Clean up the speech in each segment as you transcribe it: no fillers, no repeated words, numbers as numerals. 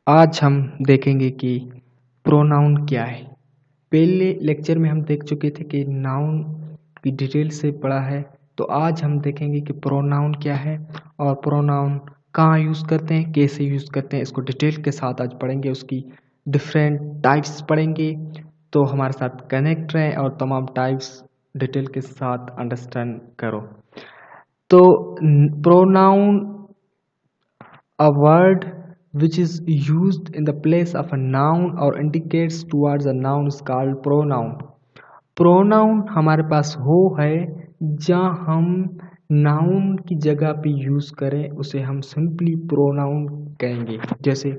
आज हम देखेंगे कि प्रोनाउन क्या है। पहले लेक्चर में हम देख चुके थे कि नाउन की डिटेल से पढ़ा है, तो आज हम देखेंगे कि प्रोनाउन क्या है और प्रोनाउन कहाँ यूज़ करते हैं, कैसे यूज़ करते हैं। इसको डिटेल के साथ आज पढ़ेंगे, उसकी डिफरेंट टाइप्स पढ़ेंगे। तो हमारे साथ कनेक्ट रहें और तमाम टाइप्स डिटेल के साथ अंडरस्टैंड करो। तो pronoun, a word which is used in the place of a noun or indicates towards a noun is called pronoun. Pronoun हमारे पास वो है जहाँ हम नाउन की जगह पे यूज़ करें, उसे हम सिंपली प्रोनाउन कहेंगे। जैसे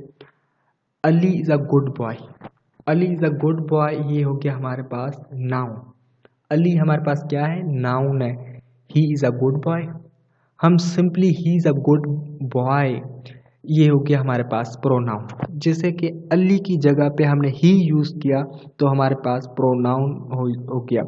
Ali is a good boy, Ali is a good boy, ये हो गया हमारे पास नाउन। अली हमारे पास क्या है, नाउन है। He is a good boy, हम simply he is a good boy, ये हो गया हमारे पास प्रोनाउन। जैसे कि अली की जगह पे हमने ही यूज़ किया तो हमारे पास प्रोनाउन हो गया।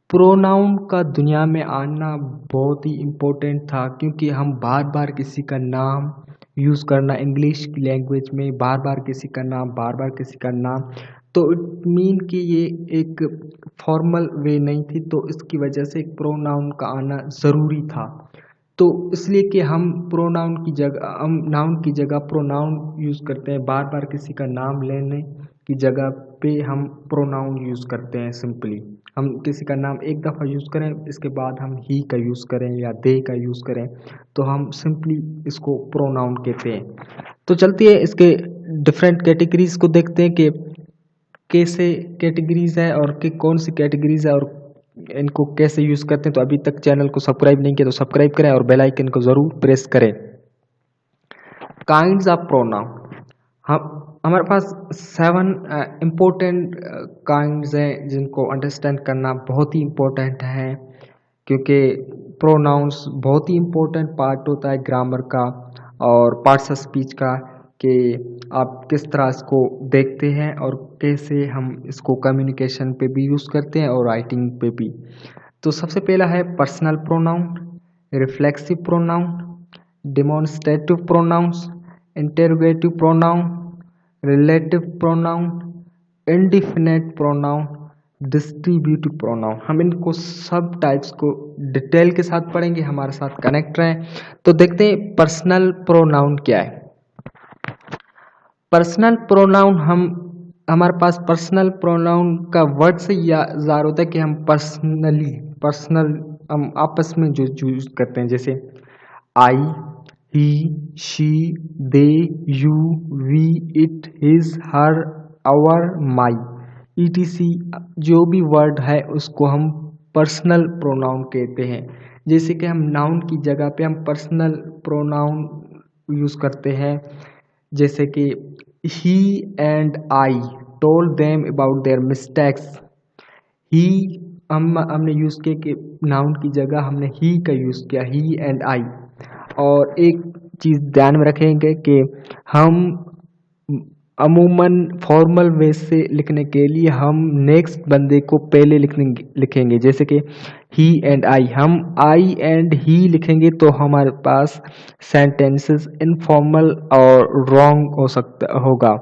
प्रोनाउन का दुनिया में आना बहुत ही इम्पोर्टेंट था, क्योंकि हम बार बार किसी का नाम यूज़ करना, इंग्लिश की लैंग्वेज में बार बार किसी का नाम, बार बार किसी का नाम, तो इट मीन कि ये एक फॉर्मल वे नहीं थी, तो इसकी वजह से एक प्रोनाउन का आना ज़रूरी था। तो इसलिए कि हम प्रोनाउन की जगह, हम नाउन की जगह प्रोनाउन यूज़ करते हैं। बार बार किसी का नाम लेने की जगह पे हम प्रोनाउन यूज़ करते हैं। सिंपली हम किसी का नाम एक दफ़ा यूज़ करें, इसके बाद हम ही का यूज़ करें या दे का यूज़ करें, तो हम सिंपली इसको प्रोनाउन कहते हैं। तो चलती है इसके डिफरेंट कैटेगरीज को देखते हैं कि कैसे कैटेगरीज है और कि कौन सी कैटेगरीज है और इनको कैसे यूज़ करते हैं। तो अभी तक चैनल को सब्सक्राइब नहीं किया तो सब्सक्राइब करें और बेल आइकन को ज़रूर प्रेस करें। काइंड्स ऑफ प्रोनाउन, हम हमारे पास 7 इम्पोर्टेंट काइंड्स हैं जिनको अंडरस्टैंड करना बहुत ही इम्पोर्टेंट है, क्योंकि प्रोनाउंस बहुत ही इम्पोर्टेंट पार्ट होता है ग्रामर का और पार्ट्स ऑफ स्पीच का, कि आप किस तरह इसको देखते हैं और कैसे हम इसको कम्युनिकेशन पे भी यूज़ करते हैं और राइटिंग पे भी। तो सबसे पहला है personal pronoun, reflexive pronoun, demonstrative pronouns, interrogative pronoun, relative pronoun, indefinite pronoun, distributive pronoun. हम इनको सब टाइप्स को डिटेल के साथ पढ़ेंगे, हमारे साथ कनेक्ट रहें। तो देखते हैं पर्सनल प्रोनाउन क्या है। पर्सनल प्रोनाउन, हमारे पास पर्सनल प्रोनाउन का वर्ड से ज़ाहिर होता है कि हम पर्सनल हम आपस में जो यूज करते हैं, जैसे I, he, she, they, you, we, it, his, her, our, my, ETC, जो भी वर्ड है उसको हम पर्सनल प्रोनाउन कहते हैं। जैसे कि हम नाउन की जगह पे हम पर्सनल प्रोनाउन यूज़ करते हैं, जैसे कि he and I told them about their mistakes. He हमने यूज़ किया कि नाउन की जगह हमने ही का यूज़ किया, ही एंड आई। और एक चीज़ ध्यान में रखेंगे कि हम अमूमन फॉर्मल वे से लिखने के लिए हम नेक्स्ट बंदे को पहले लिखेंगे, जैसे कि ही एंड आई। हम आई एंड ही लिखेंगे तो हमारे पास सेंटेंसेस इनफॉर्मल और रॉन्ग होगा।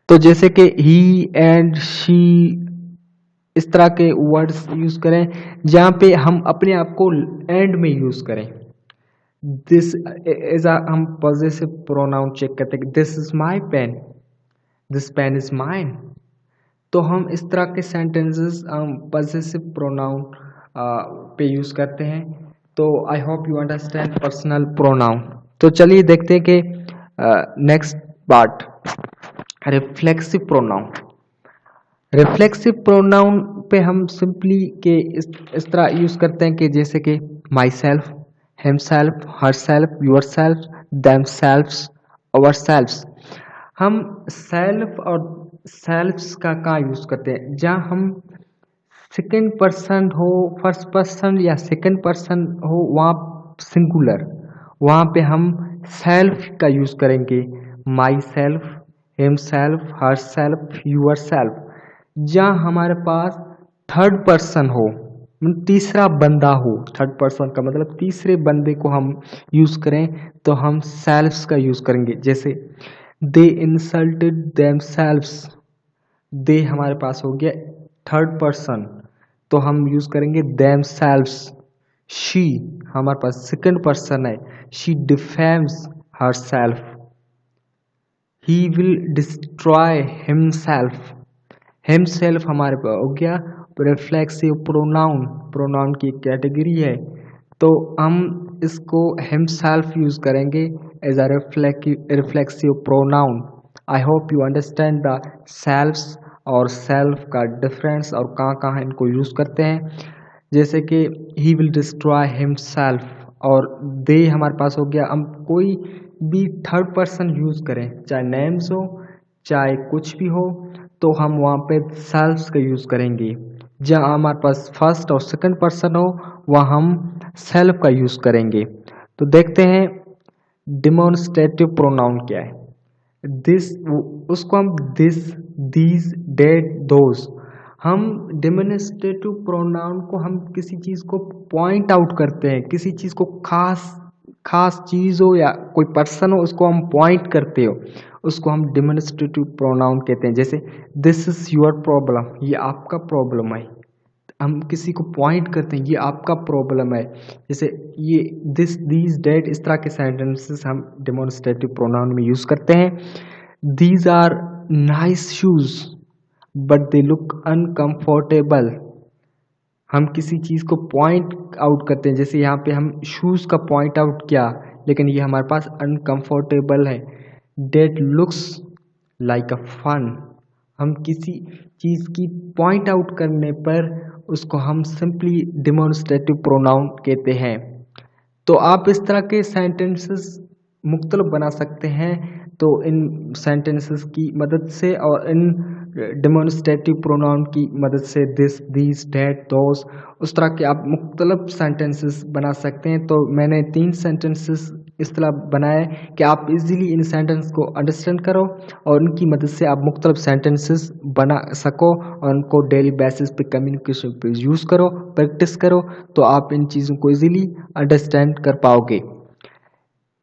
तो जैसे कि ही एंड शी, इस तरह के वर्ड्स यूज़ करें जहाँ पे हम अपने आप को एंड में यूज़ करें। दिस इज हम पॉजेसिव प्रोनाउन चेक करते हैं, this is my pen, this pen is mine. तो हम इस तरह के सेंटेंसेस हम पॉजेसिव प्रोनाउन पे यूज़ करते हैं। तो आई hope you understand personal pronoun. तो चलिए देखते हैं कि next part, reflexive pronoun. Reflexive pronoun पे हम सिंपली के इस तरह यूज़ करते हैं कि जैसे कि myself, himself, herself, yourself, themselves, ourselves. हम सेल्फ और सेल्फ्स का कहाँ यूज़ करते हैं, जहाँ हम सेकंड पर्सन हो, फर्स्ट पर्सन या सेकंड पर्सन हो, वहाँ सिंगुलर, वहाँ पे हम सेल्फ का यूज़ करेंगे, my self, himself, herself, yourself. जहाँ हमारे पास थर्ड पर्सन हो, तीसरा बंदा हो, थर्ड पर्सन का मतलब तीसरे बंदे को हम यूज़ करें, तो हम सेल्फ्स का यूज़ करेंगे। जैसे दे इंसल्टेड देमसेल्व्स, दे हमारे पास हो गया थर्ड पर्सन, तो हम यूज करेंगे देमसेल्व्स। शी हमारे पास सेकंड पर्सन है, she defames herself. He will destroy himself, himself हमारे पास हो गया रिफ्लेक्सिव प्रोनाउन, प्रोनाउन की कैटेगरी है, तो हम इसको हिमसेल्फ यूज करेंगे as a reflexive pronoun. I hope you understand the selves और सेल्फ का डिफरेंस और कहाँ कहाँ इनको यूज करते हैं। जैसे कि ही विल डिस्ट्रॉय हिमसेल्फ, और दे हमारे पास हो गया, हम कोई भी थर्ड पर्सन यूज करें, चाहे नेम्स हो चाहे कुछ भी हो, तो हम वहाँ पे सेल्फ्स का यूज करेंगे। जहाँ हमारे पास फर्स्ट और सेकंड पर्सन हो वहाँ हम सेल्फ का यूज करेंगे। तो देखते हैं डिमॉन्स्ट्रेटिव प्रोनाउन क्या है। दिस, उसको हम दिस, दीज, डेट, दोज, हम डिमॉन्स्ट्रेटिव प्रोनाउन को हम किसी चीज को पॉइंट आउट करते हैं, किसी चीज को खास खास चीज हो या कोई पर्सन हो उसको हम पॉइंट करते हो, उसको हम डिमॉन्स्ट्रेटिव प्रोनाउन कहते हैं। जैसे दिस इज योर प्रॉब्लम, ये आपका प्रॉब्लम है, हम किसी को पॉइंट करते हैं ये आपका प्रॉब्लम है। जैसे ये दिस, दीज, डेट, इस तरह के सेंटेंसेस हम डिमॉन्स्ट्रेटिव प्रोनाउन में यूज करते हैं। These are nice shoes but they look uncomfortable, हम किसी चीज को पॉइंट आउट करते हैं, जैसे यहाँ पे हम शूज का पॉइंट आउट किया लेकिन ये हमारे पास अनकंफर्टेबल है। That looks like a fun, हम किसी चीज की पॉइंट आउट करने पर उसको हम सिंपली डिमॉन्स्ट्रेटिव प्रोनाउन कहते हैं। तो आप इस तरह के सेंटेंसेस मुख्तलिफ बना सकते हैं, तो इन सेंटेंसेस की मदद से और इन डिमॉन्स्ट्रेटिव प्रोनाउन की मदद से दिस, दीज, डेट, दोस, उस तरह के आप मुख्तलिफ सेंटेंसेस बना सकते हैं। तो मैंने 3 सेंटेंसेस इस तरह बनाए कि आप इजीली इन सेंटेंस को अंडरस्टैंड करो और उनकी मदद से आप मुख्तलिफ सेंटेंसेस बना सको और उनको डेली बेसिस पे कम्युनिकेशन पे यूज़ करो, प्रैक्टिस करो, तो आप इन चीज़ों को इजीली अंडरस्टैंड कर पाओगे।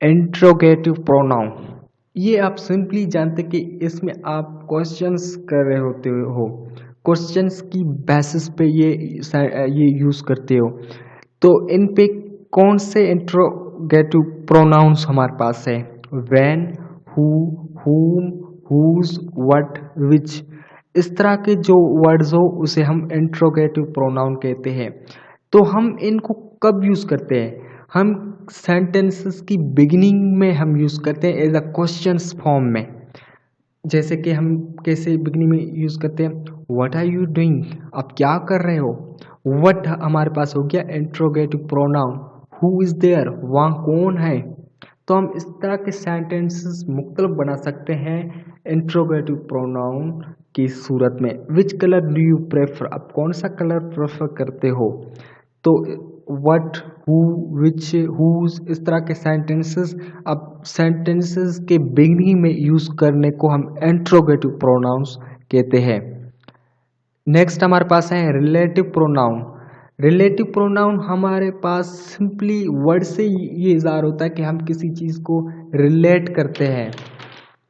इंट्रोगेटिव प्रोनाउन, ये आप सिंपली जानते कि इसमें आप क्वेश्चंस कर रहे होते हो, क्वेश्चंस की बेसिस पे ये यूज़ करते हो। तो इन पे कौन से इंट्रोगेटिव प्रोनाउंस हमारे पास है? व्हेन, हु, हुम, हुज, व्हाट, विच, इस तरह के जो वर्ड्स हो उसे हम इंट्रोगेटिव प्रोनाउन कहते हैं। तो हम इनको कब यूज़ करते हैं? हम सेंटेंसेस की बिगिनिंग में हम यूज़ करते हैं एज अ क्वेश्चंस फॉर्म में। जैसे कि हम कैसे बिगनिंग में यूज़ करते हैं, व्हाट आर यू डूइंग, आप क्या कर रहे हो। व्हाट हमारे पास हो गया interrogative pronoun. Who is there, वहाँ कौन है। तो हम इस तरह के सेंटेंसेस मुख्तलिफ बना सकते हैं इंट्रोगेटिव प्रोनाउन की सूरत में। Which colour do you prefer, आप कौन सा कलर प्रेफर करते हो। तो व्हाट, हु, विच, हुज, इस तरह के सेंटेंसेस अब सेंटेंसेस के बिगनिंग में यूज करने को हम इंट्रोगेटिव प्रोनाउंस कहते हैं। नेक्स्ट हमारे पास है रिलेटिव प्रोनाउन। रिलेटिव प्रोनाउन हमारे पास सिंपली वर्ड से ये इज़हार होता है कि हम किसी चीज़ को रिलेट करते हैं,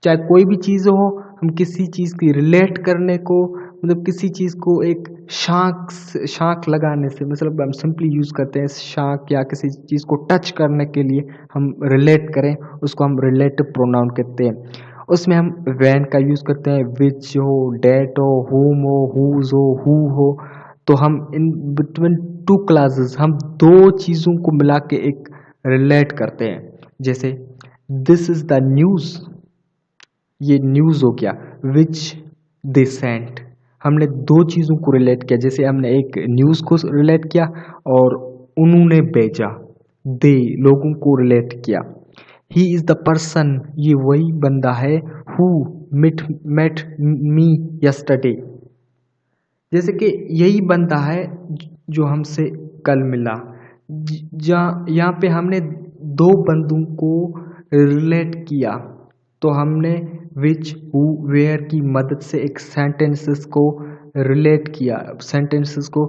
चाहे कोई भी चीज़ हो, हम किसी चीज़ की रिलेट करने को, मतलब किसी चीज़ को एक शाख लगाने से, मतलब हम सिंपली यूज़ करते हैं शाख, या किसी चीज़ को टच करने के लिए हम रिलेट करें, उसको हम रिलेटिव प्रोनाउन कहते हैं। उसमें हम व्हेन का यूज़ करते हैं, विच हो, डेट हो, हुम हो, हुज हो, तो हम इन बिटवीन 2 क्लासेस हम 2 चीज़ों को मिला के एक रिलेट करते हैं। जैसे दिस इज द न्यूज़, ये न्यूज़ हो गया। विच दे सेंट, हमने 2 चीज़ों को रिलेट किया। जैसे हमने एक न्यूज़ को रिलेट किया और उन्होंने भेजा, दे लोगों को रिलेट किया। ही इज़ द पर्सन, ये वही बंदा है। हु मेट मी यस्टरडे, जैसे कि यही बंदा है जो हमसे कल मिला। जहाँ यहाँ पे हमने 2 बंदों को रिलेट किया, तो हमने विच, हु, वेयर की मदद से एक सेंटेंसेस को रिलेट किया, सेंटेंसेस को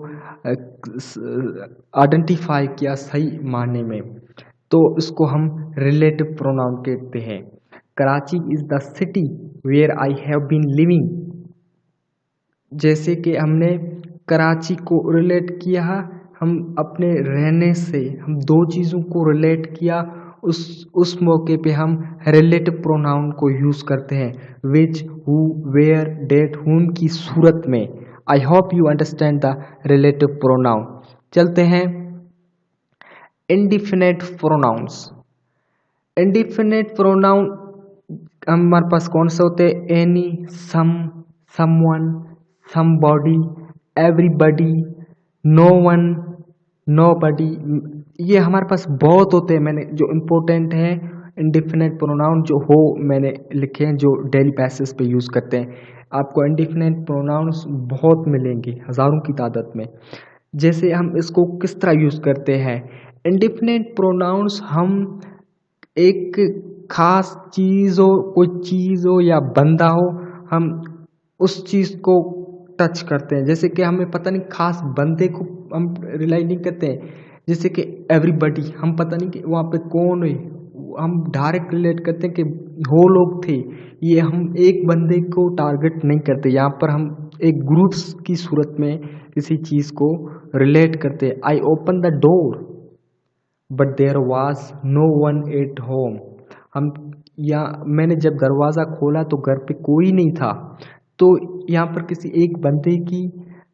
आइडेंटिफाई किया सही मायने में, तो इसको हम रिलेटिव प्रोनाउन कहते हैं। Karachi is the city where I have been living. जैसे कि हमने कराची को रिलेट किया, हम अपने रहने से हम दो चीज़ों को रिलेट किया, उस मौके पे हम रिलेटिव प्रोनाउन को यूज़ करते हैं, विच, हु, वेयर, डेट, हुम की सूरत में। आई hope you understand the relative pronoun. चलते हैं इंडिफिनिट प्रोनाउंस। इंडिफिनिट प्रोनाउन हमारे पास कौन से होते हैं? Any, some, someone, somebody, everybody, no one, nobody. ये हमारे पास बहुत होते हैं। मैंने जो इम्पोर्टेंट है इंडिफिनिट प्रोनाउन जो हो मैंने लिखे हैं, जो डेली बेसिस पे यूज़ करते हैं। आपको इंडिफिनिट प्रोनाउंस बहुत मिलेंगे, हज़ारों की तादाद में। जैसे हम इसको किस तरह यूज़ करते हैं? इंडिफिनिट प्रोनाउंस हम एक खास चीज़ हो, कोई चीज़ हो या बंदा हो, हम उस चीज़ को टच करते हैं। जैसे कि हमें पता नहीं खास बंदे को हम रिलाई नहीं करते हैं। जैसे कि एवरीबडी, हम पता नहीं कि वहाँ पे कौन है, हम डायरेक्ट रिलेट करते हैं कि वो लोग थे। ये हम एक बंदे को टारगेट नहीं करते, यहाँ पर हम एक ग्रुप्स की सूरत में किसी चीज़ को रिलेट करते हैं। I open the door but there was no one at home. हम या मैंने जब दरवाज़ा खोला तो घर पे कोई नहीं था। तो यहाँ पर किसी एक बंदे की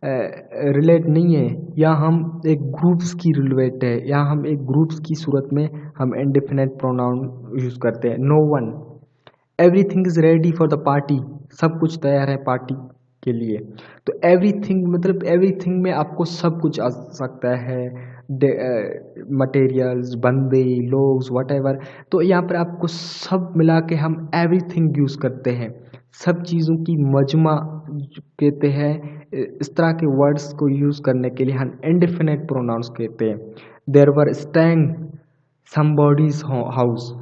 रिलेट नहीं है, या हम एक ग्रुप्स की रिलेट है, या हम एक ग्रुप्स की सूरत में हम इंडिफिनिट प्रोनाउन यूज़ करते हैं। No one, everything is ready for the party, सब कुछ तैयार है पार्टी के लिए। तो एवरीथिंग मतलब एवरीथिंग में आपको सब कुछ आ सकता है, मटेरियल्स, बंदे, लोग, व्हाटएवर। तो यहाँ पर आपको सब मिला के हम एवरीथिंग यूज़ करते हैं, सब चीज़ों की मजमा कहते हैं। इस तरह के वर्ड्स को यूज़ करने के लिए हम इंडिफिनिट प्रोनाउंस कहते हैं। There were staying somebody's house.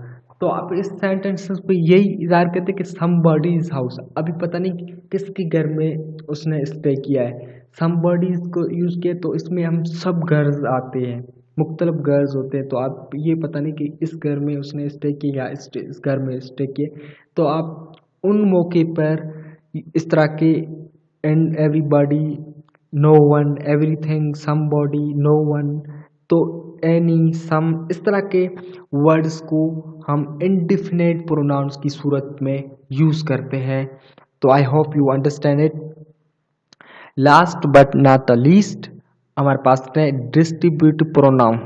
तो आप इस सेंटेंसेस पे यही इज़हार करते हैं कि समबॉडीज हाउस, अभी पता नहीं किसके घर में उसने स्टे किया है। समबॉडीज को यूज़ किया तो इसमें हम सब गर्ल्स आते हैं, मुख्तलिफ गर्ल्स होते हैं। तो आप ये पता नहीं कि इस घर में उसने स्टे किया या इस घर में स्टे किया। तो आप उन मौके पर इस तरह के and everybody, no one, everything, somebody, no one, तो एनी, सम, इस तरह के वर्ड्स को हम इंडिफिनिट प्रोनाउंस की सूरत में यूज़ करते हैं। तो आई hope you understand it. Last but not the least हमारे पास है डिस्ट्रीब्यूटिव प्रोनाउन।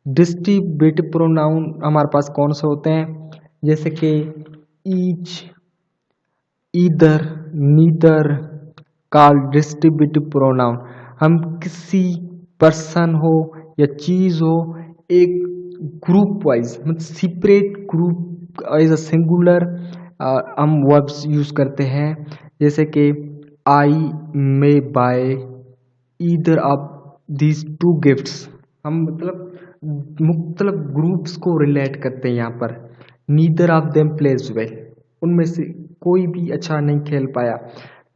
डिस्ट्रीब्यूटिव प्रोनाउन हमारे पास कौन से होते हैं? जैसे कि each, either, neither, call distributive pronoun. हम किसी पर्सन हो या चीज़ हो, एक ग्रुप वाइज मतलब separate group as a singular हम वर्ब्स यूज़ करते हैं। जैसे कि I may buy either of these two gifts. हम मतलब मुख्तलिफ ग्रुप्स को रिलेट करते हैं यहाँ पर। Neither of them pledge well, उनमें से कोई भी अच्छा नहीं खेल पाया।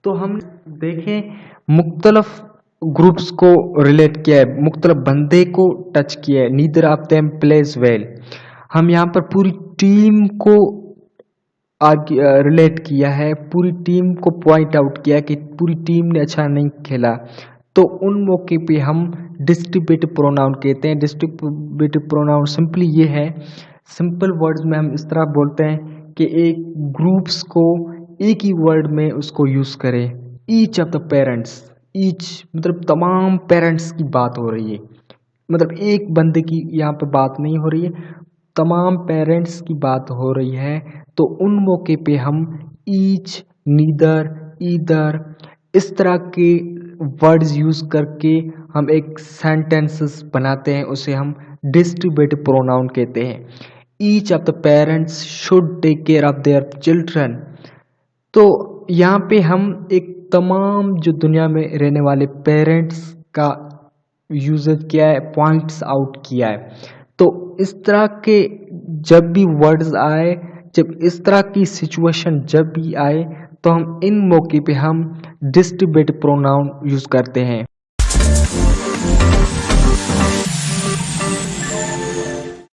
तो हम देखें मुख्तलिफ ग्रुप्स को रिलेट किया है, मुख्तलिफ बंदे को टच किया है। Neither of them pledge well, हम यहाँ पर पूरी टीम को रिलेट किया है, पूरी टीम को पॉइंट आउट किया कि पूरी टीम ने अच्छा नहीं खेला। तो उन मौके पे हम डिस्ट्रीब्यूटिव प्रोनाउन कहते हैं। डिस्ट्रीब्यूटिव प्रोनाउन सिंपली ये है, सिंपल वर्ड्स में हम इस तरह बोलते हैं कि एक ग्रुप्स को एक ही वर्ड में उसको यूज़ करें। Each of the parents, each मतलब तमाम पेरेंट्स की बात हो रही है, मतलब एक बंदे की यहाँ पर बात नहीं हो रही है, तमाम पेरेंट्स की बात हो रही है। तो उन मौके पे हम ईच, नीदर, ईदर इस तरह के वर्ड्स यूज़ करके हम एक सेंटेंसेस बनाते हैं, उसे हम डिस्ट्रीब्यूटिव प्रोनाउन कहते हैं। Each of the parents should take care of their children. तो यहाँ पे हम एक तमाम जो दुनिया में रहने वाले पेरेंट्स का यूजेज किया है, पॉइंट्स आउट किया है। तो इस तरह के जब भी वर्ड्स आए, जब इस तरह की सिचुएशन जब भी आए, तो हम इन मौके पे हम डिस्ट्रीब्यूटिव प्रोनाउन यूज़ करते हैं।